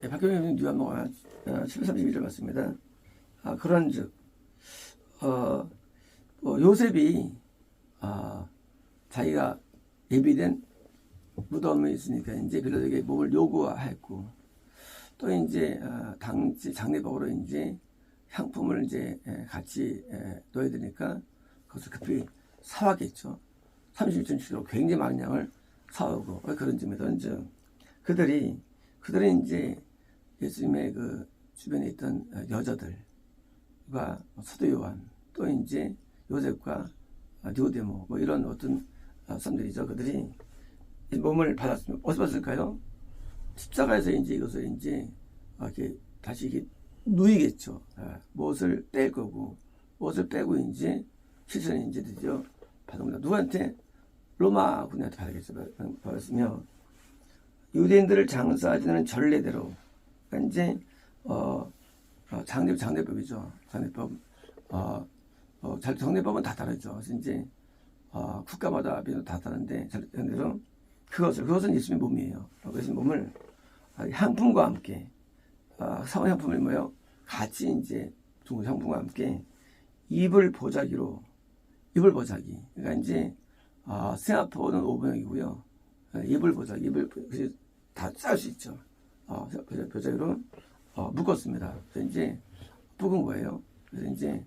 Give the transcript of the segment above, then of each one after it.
박경림 뉴한모가 732절 맞습니다. 그런즉 요셉이 자기가 예비된 무덤에 있으니까 이제 빌라도에게 몸을 요구하였고, 또 이제 장례복으로 이제 향품을 이제 같이 넣어야 되니까 그것을 급히 사왔겠죠. 31.7kg 굉장히 많은 양을 사오고, 그런 점에서 그들이 이제 예수님의 그 주변에 있던 여자들과 사도 요한, 또 이제 요셉과 니고데모, 뭐 이런 어떤 사람들이죠. 그들이 몸을 받았으면 어디서 받았을까요? 십자가에서 이제 이것을 이제 이렇게 다시 이렇게 누이겠죠. 무엇을 뺄 거고, 무엇을 빼고 이제 시선이 이제 드디어 받습니다. 누구한테? 로마 군인한테 받았으며, 유대인들을 장사하는 전례대로, 그러니까 이제 장례법이죠. 장례법. 장례법은 다 다르죠. 그래서 이제 국가마다 다 다른데, 전례대로 그것은 예수님의 몸이에요. 예수님 몸을 향품과 함께, 사원 향품을 뭐요? 같이 이제 중국 향품과 함께 이불 보자기. 그러니까 이제 세마포는 5분역이고요. 이불 보자기, 다 쌀 수 있죠. 보자기로 묶었습니다. 그래서 이제 묶은 거예요. 그래서 이제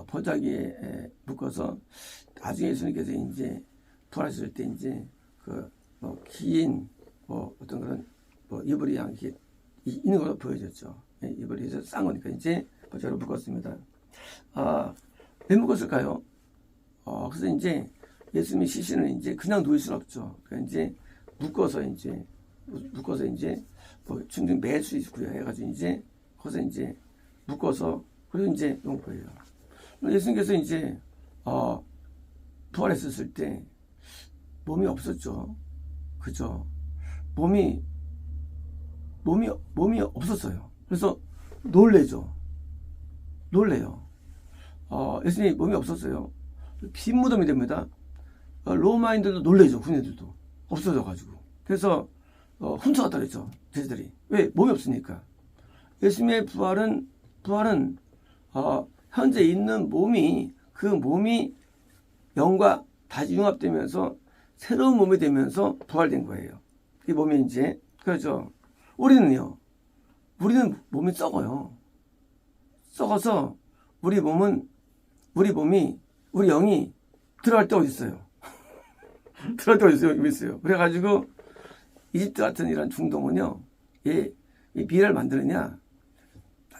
보자기에 묶어서 나중에 예수님께서 이제 부활하실 때 이제 긴 어떤 그런 이불이 이렇게 있는 걸로 보여졌죠. 이불이 싼 거니까 이제 보자기로 묶었습니다. 왜 묶었을까요? 그래서 이제 예수님의 시신을 이제 그냥 놓을 수는 없죠. 그러니까 이제 묶어서 이제 충분히 맬 수 있고요. 해가지고 이제 거기서 이제 묶어서 그리고 이제 놓은 거예요. 예수님께서 이제 부활했었을 때 몸이 없었죠. 그죠? 몸이 없었어요. 그래서 놀래요. 예수님이 몸이 없었어요. 빈 무덤이 됩니다. 로마인들도 놀래죠. 군인들도 없어져가지고. 그래서 훔쳐갔다 그랬죠. 제자들이. 왜? 몸이 없으니까. 예수님의 부활은 현재 있는 몸이, 그 몸이 영과 다시 융합되면서 새로운 몸이 되면서 부활된 거예요. 이 몸이 이제, 그렇죠. 우리는 몸이 썩어요. 썩어서 우리 영이 들어갈 데 어디 있어요? 들어갈 데 어디 있어요? 그래가지고 이집트 같은 이런 중동은요, 이 비를 만드느냐,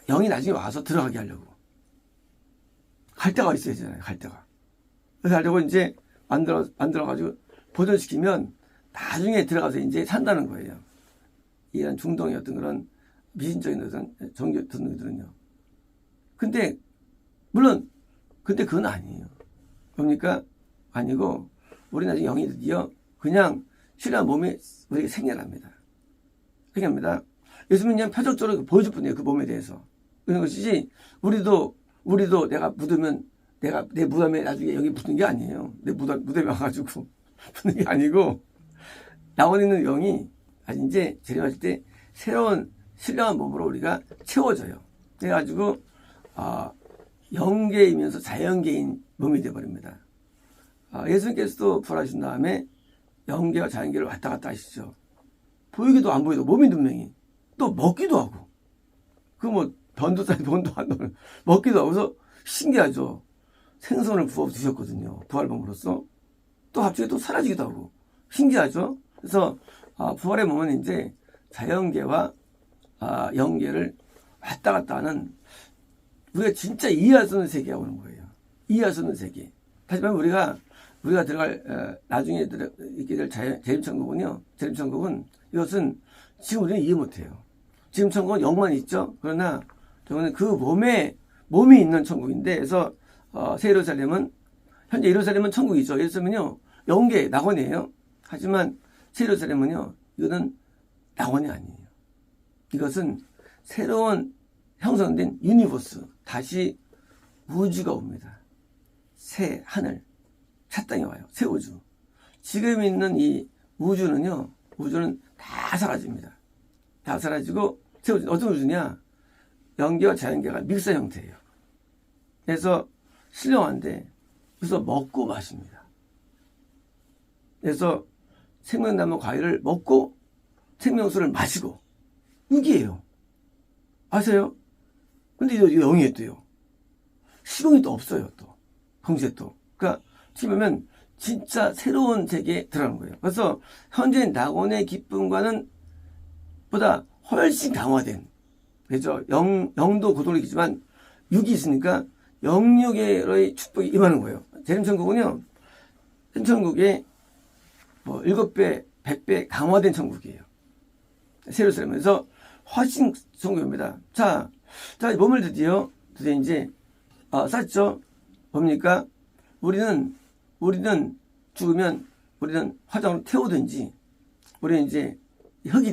영이 나중에 와서 들어가게 하려고. 갈 데가 있어야 되잖아요, 갈 데가. 그래서 하려고 이제 만들어가지고 보존시키면 나중에 들어가서 이제 산다는 거예요. 이런 중동의 어떤 그런 미신적인 어떤 종교 등등들은요. 근데 그건 아니에요. 그러니까 아니고, 우리 나중에 영이 드디어 그냥 신뢰한 몸이 우리에게 생겨납니다. 예수님은 그냥 표적적으로 보여줄 뿐이에요. 그 몸에 대해서. 그런 것이지, 우리도 내가 묻으면 내 무덤에 나중에 여기 붙는 게 아니에요. 내 무덤에 와가지고 붙는 게 아니고, 나온 있는 영이 이제 재림하실 때 새로운 신령한 몸으로 우리가 채워져요. 그래가지고 영계이면서 자연계인 몸이 되어버립니다. 예수님께서도 부활하신 다음에 영계와 자연계를 왔다 갔다 하시죠. 보이기도 안 보이도 몸이 분명히 또 먹기도 하고, 변도 안 넣는 먹기도 하고. 그래서 신기하죠. 생선을 부어 드셨거든요. 부활몸으로써. 또 갑자기 또 사라지기도 하고 신기하죠. 그래서 부활의 몸은 이제 자연계와 영계를 왔다 갔다 하는, 우리가 진짜 이해할 수 없는 세계가 오는 거예요. 이해할 수 없는 세계. 하지만 우리가 들어갈 나중에 있게 될 재림천국은 이것은 지금 우리는 이해 못해요. 지금 천국은 영만 있죠. 그러나 저는 그 몸이 있는 천국인데, 그래서 새 예루살렘은, 현재 예루살렘은 천국이죠. 예루살렘은요 영계 낙원이에요. 하지만 새 예루살렘은요, 이거는 낙원이 아니에요. 이것은 새로운 형성된 유니버스, 다시 우주가 옵니다. 새 하늘, 새 땅이 와요. 새 우주. 지금 있는 이 우주는 다 사라집니다. 다 사라지고 어떤 우주냐? 영계와 자연계가 믹스한 형태예요. 그래서 신령한데 그래서 먹고 마십니다. 그래서 생명나무 과일을 먹고 생명수를 마시고 육이에요. 아세요? 근데 이거 영이에 또요. 시공이 또 없어요. 또 동시에 또. 그러니까 어떻게 보면 진짜 새로운 세계에 들어가는 거예요. 그래서 현재 낙원의 기쁨과는 보다 훨씬 강화된, 그죠? 영도 고독이지만 육이 있으니까 영육의 축복이 임하는 거예요. 재림천국은요, 천국에 뭐 7배, 100배 강화된 천국이에요. 새로 살면서 훨씬 천국입니다. 자, 몸을 드디어 이제, 쌌죠? 뭡니까? 우리는 죽으면 우리는 화장으로 태우든지, 우리는 이제 흙이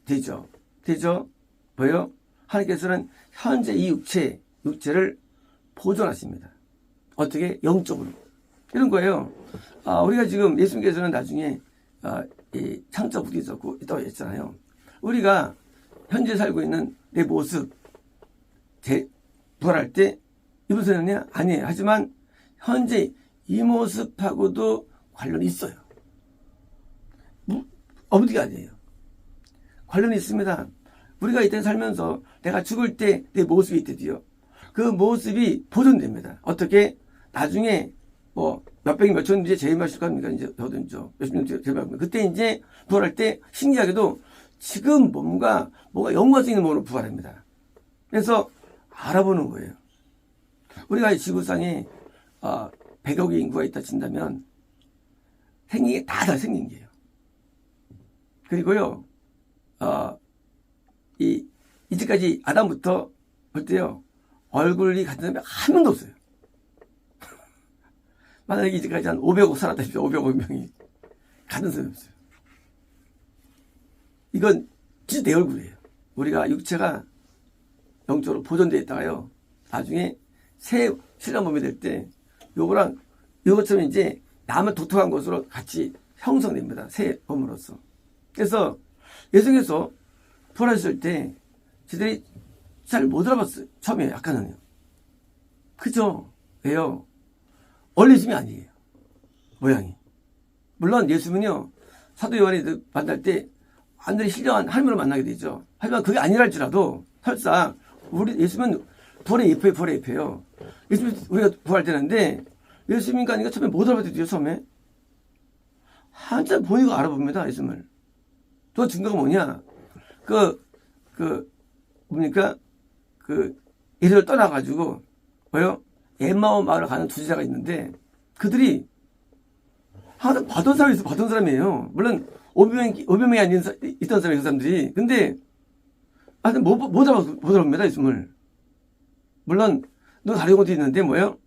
되죠. 뭐요? 하나님께서는 현재 이 육체를 보존하십니다. 어떻게? 영적으로. 이런 거예요. 우리가 지금 예수님께서는 나중에, 이 창조국이 있다고 했잖아요. 우리가 현재 살고 있는 내 모습, 부활할 때, 이 모습이냐? 아니에요. 하지만, 현재 이 모습하고도 관련이 있어요. 없는 게 아니에요. 관련이 있습니다. 우리가 이때 살면서 내가 죽을 때 내 모습이 있대요. 그 모습이 보존됩니다. 어떻게? 나중에 뭐 몇백 몇 천 년 뒤에 재림하실 겁니까? 이제 저도 몇십 년 뒤에 재림합니다. 그때 이제 부활할 때 신기하게도 지금 뭐가 연관성 있는 몸으로 부활합니다. 그래서 알아보는 거예요. 우리가 지구상에 100억의 인구가 있다 친다면 생긴 게 다 생긴 게요. 그리고요, 이제까지 아담부터 볼 때요, 얼굴이 같은 사람이 한 명도 없어요. 만약에 이제까지 한 500억 살았다 싶죠. 500억 명이. 같은 사람이 없어요. 이건 진짜 내 얼굴이에요. 우리가 육체가 영적으로 보존되어 있다가요, 나중에 새 신랑 몸이 될 때, 요것처럼 이제 남을 독특한 것으로 같이 형성됩니다. 새 몸으로서. 그래서 예수님께서 부활하셨을 때 저들이 잘 못 알아봤어요. 처음에 약간은요. 그죠? 왜요? 원리즘이 아니에요. 모양이. 물론 예수님은요, 사도 요한이 만날 때 완전히 신령한 하나님으로 만나게 되죠. 하지만 그게 아니랄지라도 설사 예수님은 부활의 예표예요. 예수님 우리가 부활되는데 예수님인가 아닌가 처음에 못 알아봤대요. 처음에 한참 보이고 알아봅니다. 예수님을. 또 증거가 뭐냐? 뭡니까? 이리를 떠나가지고, 뭐요? 엠마오 마을을 가는 두 제자가 있는데, 그들이 항상 받은 사람이에요. 물론, 500명이 있던 사람이에요, 그 사람들이. 근데, 하여튼 못 알아봅니다, 예수님을. 물론, 눈 가리는 것도 있는데, 뭐요?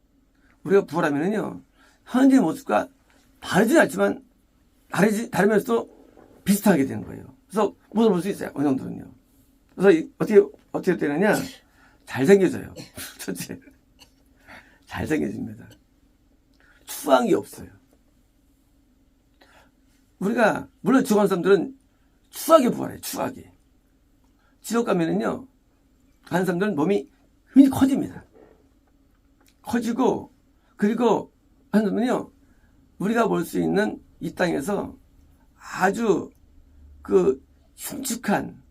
우리가 부활하면은요, 현재 모습과 다르진 않지만, 다르면서도 비슷하게 되는 거예요. 그래서 못 볼 수 있어요. 어느 정도는요. 그래서 어떻게 되느냐? 잘생겨져요. 첫째. 잘생겨집니다. 추한 게 없어요. 우리가, 물론 지옥 가는 사람들은 추하게 부활해요. 추하게. 지옥 가면은요, 가는 사람들은 몸이 굉장히 커집니다. 커지고, 그리고 하는 사람은요, 우리가 볼 수 있는 이 땅에서 아주 흉측한,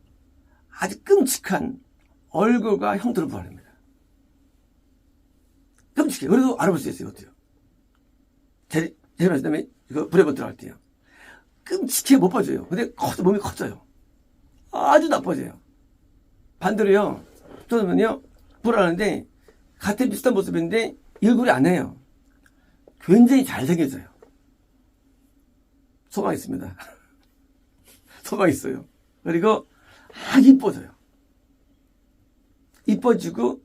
아주 끔찍한 얼굴과 형태를 부활합니다. 끔찍해. 그래도 알아볼 수 있어요. 어때요? 재림하신 다음에 불에 못 들어갈 때요. 끔찍해 못 봐줘요. 근데 몸이 커져요. 아주 나빠져요. 반대로요. 저는요, 부활하는데 같은 비슷한 모습인데 얼굴이 안 해요. 굉장히 잘생겨져요. 소망 있습니다. 소망 있어요. 그리고 아주 이뻐져요. 이뻐지고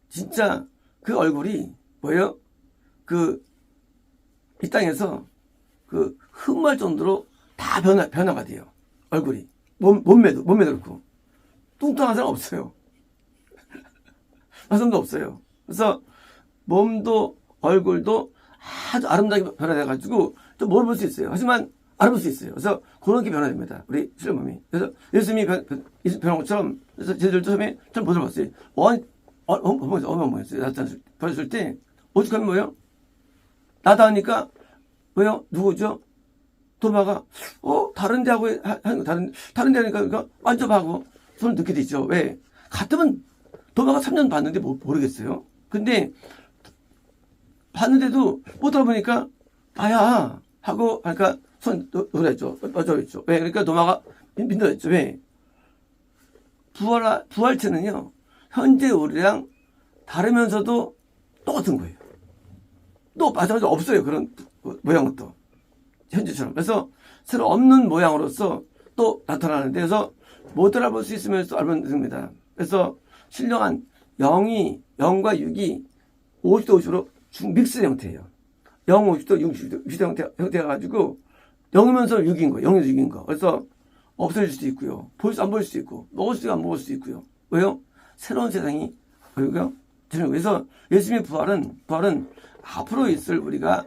진짜 그 얼굴이 뭐예요? 이 땅에서 흠말 정도로 다 변화가 돼요. 얼굴이. 몸매도 그렇고. 뚱뚱한 사람 없어요. 한 사람도 없어요. 그래서 몸도 얼굴도 아주 아름답게 변화돼가지고 좀 뭘 볼 수 있어요. 하지만 알아볼 수 있어요. 그래서 그렇게 변화됩니다. 우리 실험범이. 그래서 예수님이 변한 것처럼, 그래서 제들도 처음에 좀 보도록 봤어요. 어머니였어요. 나타났을 때, 어떻게 하면 뭐예요? 나다하니까, 뭐예요? 누구죠? 도마가, 다른 데 하고, 다른 데 하니까, 그러니까 만져봐고 손을 넣게 되죠. 왜? 같으면, 도마가 3년 봤는데 모르겠어요. 근데, 봤는데도 못 알아보니까, 나야! 하고, 하니까, 손 놓으랬죠. 맞아했죠. 왜? 그러니까 도마가 민들었죠. 왜? 부활체는요, 현재 우리랑 다르면서도 똑같은 거예요. 또 마찬가지로 없어요. 그런 모양은 또. 현재처럼. 그래서 새로 없는 모양으로서 또 나타나는데, 그래서 못 알아볼 수 있으면 또 알면 됩니다. 그래서 신령한 0과 6이 50도 50으로 믹스 형태예요. 0, 50도, 60도 형태가 가지고 0이면서 6인 거예요. 0에서 6인 거. 그래서 없어질 수도 있고요. 안 보일 수도 있고, 먹을 수도 안 먹을 수도 있고요. 왜요? 새로운 세상이 보이고요. 그래서 예수님의 부활은 앞으로 있을 우리가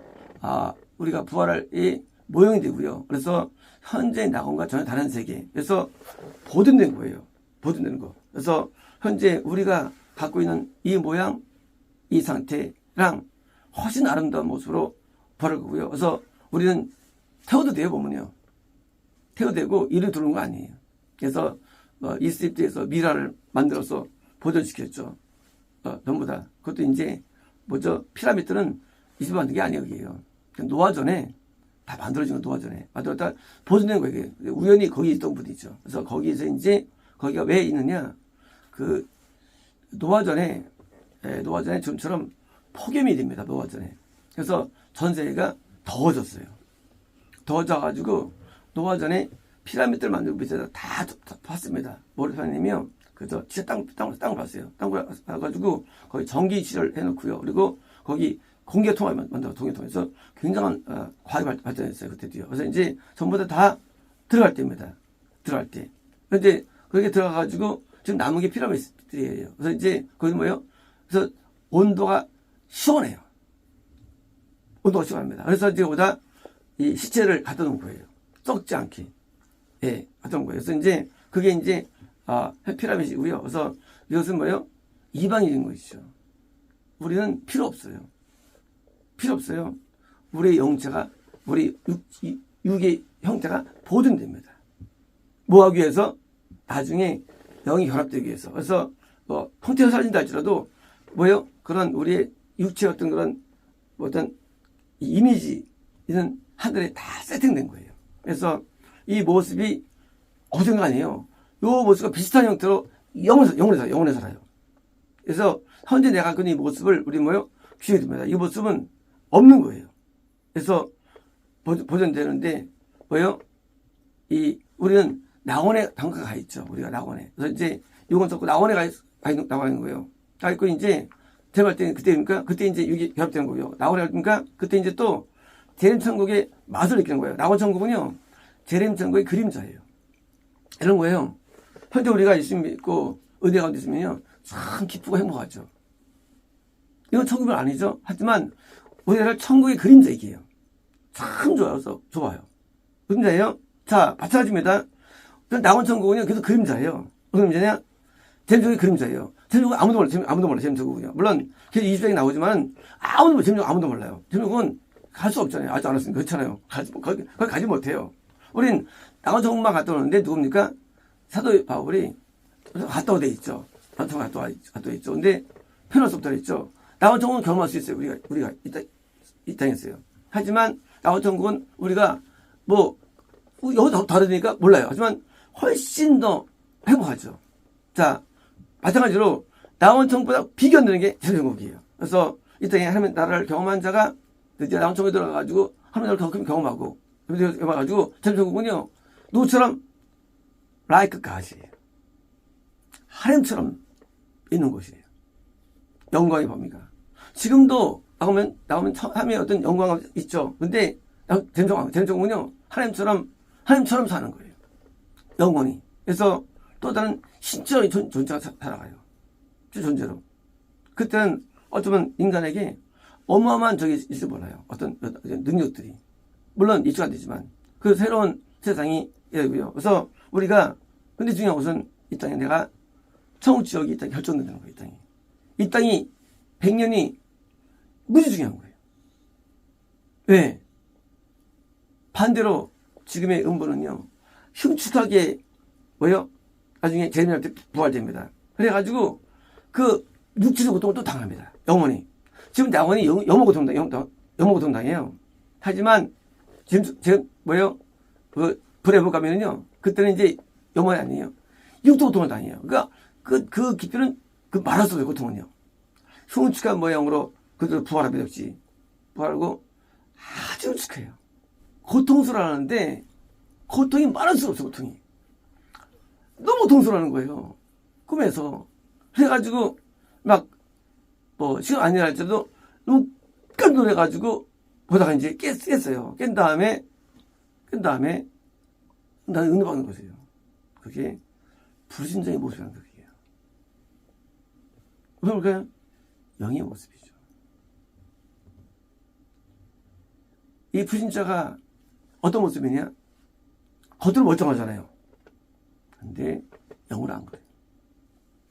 부활할 이 모형이 되고요. 그래서 현재 낙원과 전혀 다른 세계. 그래서 보존된 거예요. 보존되는 거. 그래서 현재 우리가 갖고 있는 이 모양, 이 상태랑 훨씬 아름다운 모습으로 부활할 거고요. 그래서 우리는 태워도 돼요, 보면요. 태워도 되고, 이를 두는 거 아니에요. 그래서, 이집트에서 미라를 만들어서 보존시켰죠. 전부 다. 그것도 이제, 피라미드는 이집트 만든 게 아니에요. 노아 전에, 다 만들어진 건 노아 전에. 만들었다, 보존된 거예요. 우연히 거기 있던 분이죠. 그래서 거기에서 이제, 거기가 왜 있느냐. 노아 전에 지금처럼 폭염이 됩니다. 노아 전에. 그래서 전 세계가 더워졌어요. 더워져가지고 노아 전에 피라미드를 만들고 밑에다 다 봤습니다. 모리타니아님이요. 그래서 진짜 땅을 봤어요. 땅을 봐가지고 거기 전기 시설 해놓고요. 그리고 거기 공개 통합 만들어 통해서 굉장한 과학이 발전했어요. 그때도요. 그래서 이제 전부 다 들어갈 때입니다. 들어갈 때. 근데 거기에 들어가가지고 지금 남은 게 피라미드예요. 그래서 이제 거기 뭐예요? 그래서 온도가 시원해요. 온도가 시원합니다. 그래서 이제 오다 이 시체를 갖다 놓은 거예요. 썩지 않게. 예, 갖다 놓은 거예요. 그래서 이제, 그게 이제, 피라미드이고요. 그래서 이것은 뭐예요? 이방인인 것이죠. 우리는 필요 없어요. 필요 없어요. 우리의 영체가, 우리 육의 형태가 보존됩니다. 뭐 하기 위해서? 나중에 영이 결합되기 위해서. 그래서, 형태가 사라진다 할지라도, 뭐예요? 그런 우리의 육체 어떤 그런, 어떤 이미지는 하늘에 다 세팅된 거예요. 그래서 이 모습이 없은 거 아니에요. 이 모습과 비슷한 형태로 영원히 살아요. 그래서 현재 내가 갖고 있는 이 모습을 우리 귀하게 됩니다. 이 모습은 없는 거예요. 그래서 보존되는데 우리는 낙원에 당가 가 있죠. 우리가 낙원에. 그래서 이제 이건 썼고 낙원에 가 있는 거예요. 가 있고 이제 들어갈 때는 그때입니까? 그때 이제 이게 결합되는 거고요. 낙원에 갈니까 그때 이제 또 재림천국의 맛을 느끼는 거예요. 낙원천국은요, 재림천국의 그림자예요. 이런 거예요. 현재 우리가 예수 믿고 은혜 가운데 있으면요, 참 기쁘고 행복하죠. 이건 천국은 아니죠. 하지만 우리를 천국의 그림자 얘기해요. 참 좋아요. 그림자예요. 자, 마찬가지입니다. 낙원천국은요, 계속 그림자예요. 무슨 그림자냐? 재림천국의 그림자예요. 재림천국은 아무도 몰라, 재림천국은요. 물론, 계속 20장이 나오지만, 재림천국 아무도 몰라요. 재림천국은 갈 수 없잖아요. 아직 안 왔으니까. 그렇잖아요. 거기 가지 못해요. 우린 낙원천국만 갔다 오는데 누굽니까? 사도 바울이 갔다 오돼 있죠. 낙원천국 갔다 와 있죠. 근데 표현할 수 없다고 했죠. 낙원천국은 경험할 수 있어요. 우리가 이 땅에 있어요. 하지만 낙원천국은 우리가 여기서 다르니까 몰라요. 하지만 훨씬 더 행복하죠. 자, 마찬가지로 낙원천국보다 비교 안 되는 게 재림천국이에요. 그래서 이 땅에 하나님의 나라를 경험한 자가 이제 낙원천국에 들어가가지고 하나님의 나라를 더 경험하고 경험해가지고 재림천국은요, 누구처럼 라이크 가시예요. 하렘처럼 있는 곳이에요. 영광의 범위가. 지금도 나오면 하나님의 어떤 영광이 있죠. 근데 재림천국은요, 하나님처럼 사는 거예요. 영원히. 그래서 또 다른 신적인 존재가 살아가요. 존재로. 그때는 어쩌면 인간에게 어마어마한 적이 있을 몰라요. 어떤 능력들이. 물론 이주가 되지만. 그 새로운 세상이 되고요. 그래서 우리가 근데 중요한 것은 이 땅에 내가 청지역이 이 땅에 결정되는 거예요. 이 땅이 100년이 무지 중요한 거예요. 왜? 반대로 지금의 음보는요 흉측하게 뭐요? 나중에 재림할 때 부활됩니다. 그래가지고 그 육체적 고통을 또 당합니다. 영원히. 지금 영원히 영모고통 당해요. 하지만 지금 뭐요? 그 불에 못 가면은요 그때는 이제 영원이 아니에요. 육도 고통을 당해요. 그러니까 그 깊이는 그 말할 수 없어요. 고통은요. 흉측한 모양으로 그대로 부활하게 됐지. 부활하고 아주 흉측해요. 고통스러워하는데 고통이 말할 수 없어. 고통이 너무 고통스러워하는 거예요. 꿈에서. 그래가지고 막 뭐 시간 아니라 할지라도 너무 깜짝 놀래가지고 보다가 이제 깼어요. 깬 다음에 나는 은혜 받는 거예요. 그게 불신자의 모습이라는 거예요. 그러니까 영의 모습이죠. 이 불신자가 어떤 모습이냐? 겉으로 멀쩡하잖아요. 근데 영으로 안 그래요.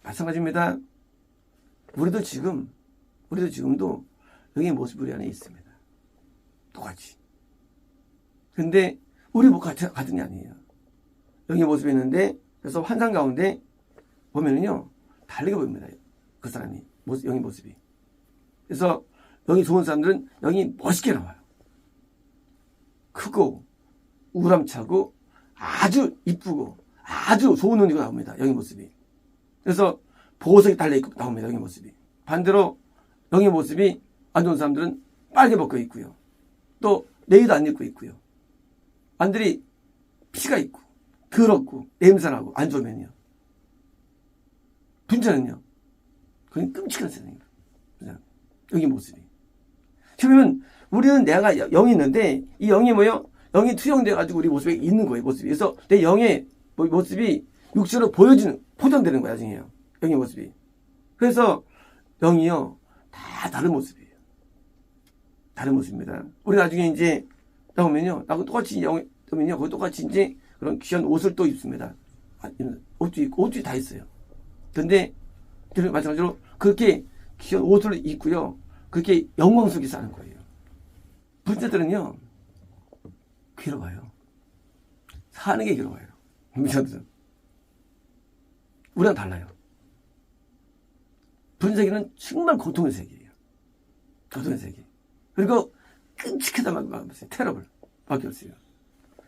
마찬가지입니다. 우리도 지금도 영의 모습 우리 안에 있습니다. 똑같이. 근데 우리 같은 게 아니에요. 영의 모습이 있는데 그래서 환상 가운데 보면은요 다르게 보입니다. 그 사람이 영의 모습이. 그래서 영이 좋은 사람들은 영이 멋있게 나와요. 크고 우람차고 아주 이쁘고 아주 좋은 눈이고 나옵니다. 영의 모습이. 그래서 보석이 달려있고 나옵니다. 영의 모습이. 반대로 영의 모습이 안 좋은 사람들은 빨개 벗겨 있고요. 또 내의도 안 입고 있고요. 안들이 피가 있고 더럽고 냄새나고 안 좋으면요. 분자는요. 그건 끔찍한 세상입니다. 영의 모습이. 그러면 우리는 내가 영이 있는데 이 영이 뭐요? 영이 투영돼가지고 우리 모습에 있는 거예요. 모습이. 그래서 내 영의 모습이 육체로 포장되는 거야. 나중에요. 영의 모습이. 그래서 영이요. 다 다른 모습이에요. 다른 모습입니다. 우리 나중에 이제 나오면요. 나하고 똑같이 영이 오면요. 거기 똑같이 이제 그런 귀한 옷을 또 입습니다. 옷도 있고 옷도 다 있어요. 근데 마찬가지로 그렇게 귀한 옷을 입고요. 그렇게 영광 속에 사는 거예요. 불자들은요. 괴로워요. 사는 게 괴로워요. 불자들은. 우리랑 달라요. 분세계는 정말 고통의 세계예요. 고통의 세계. 그리고 끔찍하다만 말했어요. 테러블 밖에 없어요.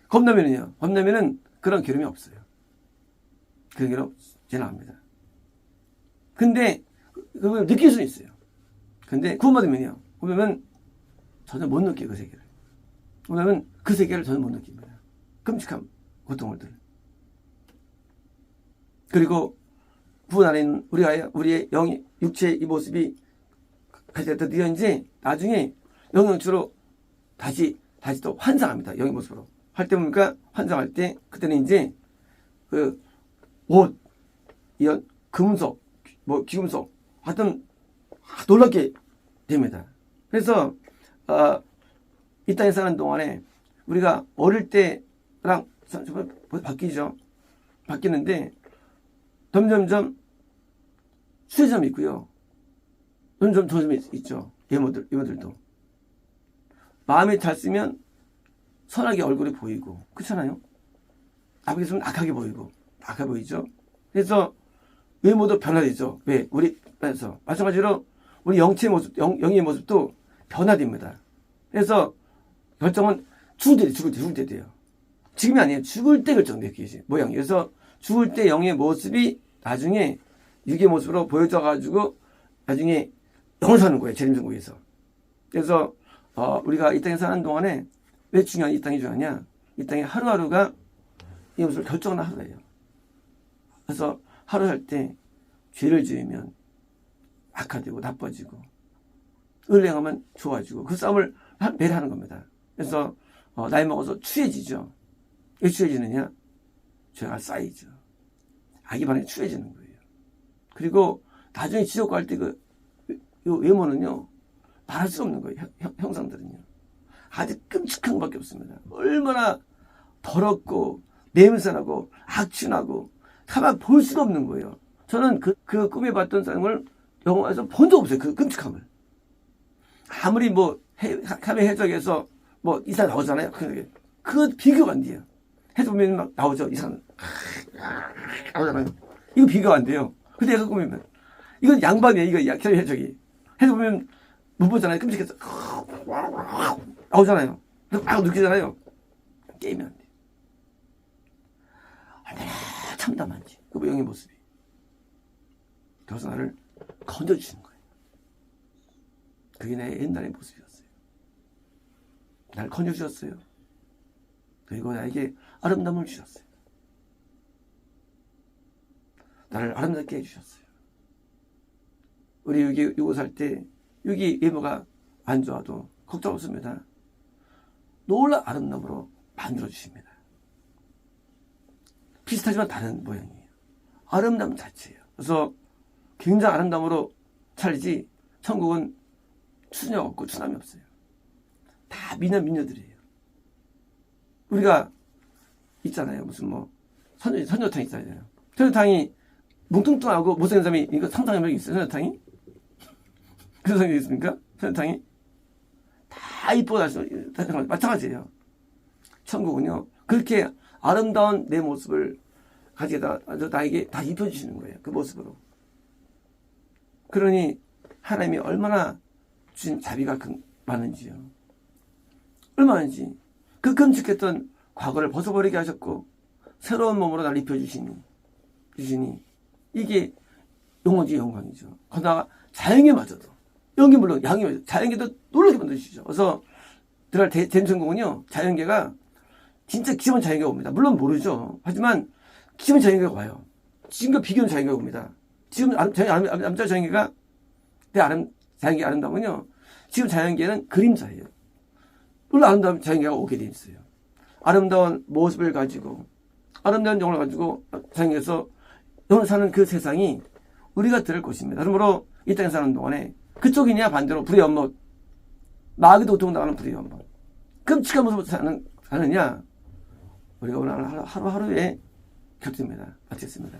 겁나면은 그런 괴로움이 없어요. 그런 괴로움 지나갑니다. 근데 그걸 느낄 수는 있어요. 근데 구원받으면요. 보면 전혀 못 느껴요. 그 세계를. 보면 그 세계를 전혀 못 느낍니다. 끔찍한 고통을 들. 그리고 구원 안에 있는 우리의 영이 육체의 이 모습이 가졌다 이제 나중에 영영주로 다시 또 환상합니다. 영의 모습으로. 할 때 보니까 환상할 때 그때는 이제 그 옷, 이런 금속, 뭐 기금속 하여튼 놀랍게 됩니다. 그래서 이 땅에 사는 동안에 우리가 어릴 때랑 바뀌죠. 바뀌는데 점점점 수혜점이 있고요. 점점 조점이 있죠. 이모들도. 마음이 잘 쓰면 선하게 얼굴이 보이고 그렇잖아요. 나쁘게 쓰면 악하게 보이죠. 그래서 외모도 변화되죠. 왜? 우리 안에서 마찬가지로 우리 영체의 모습, 영의 모습도 변화됩니다. 그래서 결정은 죽을 때 돼요. 지금이 아니에요. 죽을 때 결정돼요. 모양이. 그래서 죽을 때 영의 모습이 나중에 육의 모습으로 보여져가지고 나중에 영을 사는 거예요. 재림천국에서. 그래서 우리가 이 땅에 사는 동안에 왜 이 땅이 중요하냐? 이 땅에 하루하루가 이 모습을 결정하는 하루예요. 그래서 하루 살 때 죄를 지으면 악화되고 나빠지고 을행하면 좋아지고 그 싸움을 매일 하는 겁니다. 그래서 나이 먹어서 추해지죠. 왜 추해지느냐? 죄가 쌓이죠. 악이 반응에 추해지는 거예요. 그리고 나중에 지옥 갈 때 외모는요 말할 수 없는 거예요. 형상들은요 아주 끔찍한 것밖에 없습니다. 얼마나 더럽고 냄새나고 악취나고 가만 볼 수가 없는 거예요. 저는 그 꿈에 봤던 사람을 영화에서 본 적 없어요. 그 끔찍함을. 아무리 뭐 카메라 해적에서 뭐 이상 나오잖아요. 그 비교가 안 돼요. 해서 보면 막 나오죠. 이상 나오잖아요. 이거 비교가 안 돼요. 근데 얘가 꾸미면 이건 양반이에요. 이거 카메라 해적이. 해서 보면 못 보잖아요. 끔찍해서 나오잖아요. 막 느끼잖아요. 게임이 안 돼. 얼마나 참담한지 그 영의 모습이. 그래서 나를 건져주시는 거예요. 그게 내 옛날의 모습이었어요. 나를 건져주셨어요. 그리고 나에게 아름다움을 주셨어요. 나를 아름답게 해주셨어요. 우리 여기 이곳 살 때 여기 외모가 안 좋아도 걱정 없습니다. 놀라 아름다움으로 만들어 주십니다. 비슷하지만 다른 모양이에요. 아름다움 자체예요. 그래서 굉장히 아름다움으로 살지 천국은 추녀 없고 추남이 없어요. 다 미녀들이에요. 우리가 있잖아요. 무슨 뭐 선녀탕 있잖아요. 선녀탕이 뭉뚱뚱하고 못생긴 사람이 이거 상상한 적이 있어요. 선녀탕이? 그런 사람이 있습니까? 선녀탕이? 다 이쁘고 마찬가지예요. 천국은요. 그렇게 아름다운 내 모습을 가지다 나에게 다 입혀주시는 거예요. 그 모습으로. 그러니 하나님이 얼마나 주신 자비가 많은지요. 얼마나인지. 그 끔찍했던 과거를 벗어버리게 하셨고 새로운 몸으로 날 입혀주시니 이게 영원지 영광이죠. 거기다가 자연계마저도 연기 물론 양이 자연계도 놀라게 만드시죠. 그래서 들어갈 댐천공은요 자연계가 진짜 기본 자연계가 옵니다. 물론 모르죠. 하지만 기본 자연계가 와요. 지금과 비교는 자연계가 옵니다. 지금 남자 자연계가 자연계 아름다움은요 지금 자연계는 그림자예요. 물론 아름다운 자연계가 오게 돼 있어요. 아름다운 모습을 가지고 아름다운 영혼을 가지고 자연계에서 영혼을 사는 그 세상이 우리가 들을 것입니다. 그러므로 이 땅에 사는 동안에 그쪽이냐 반대로 불의 연못 마귀도 고통당하는 불의 연못 끔찍한 모습으로 사느냐 우리가 오늘 하루하루의 결정입니다. 마치겠습니다.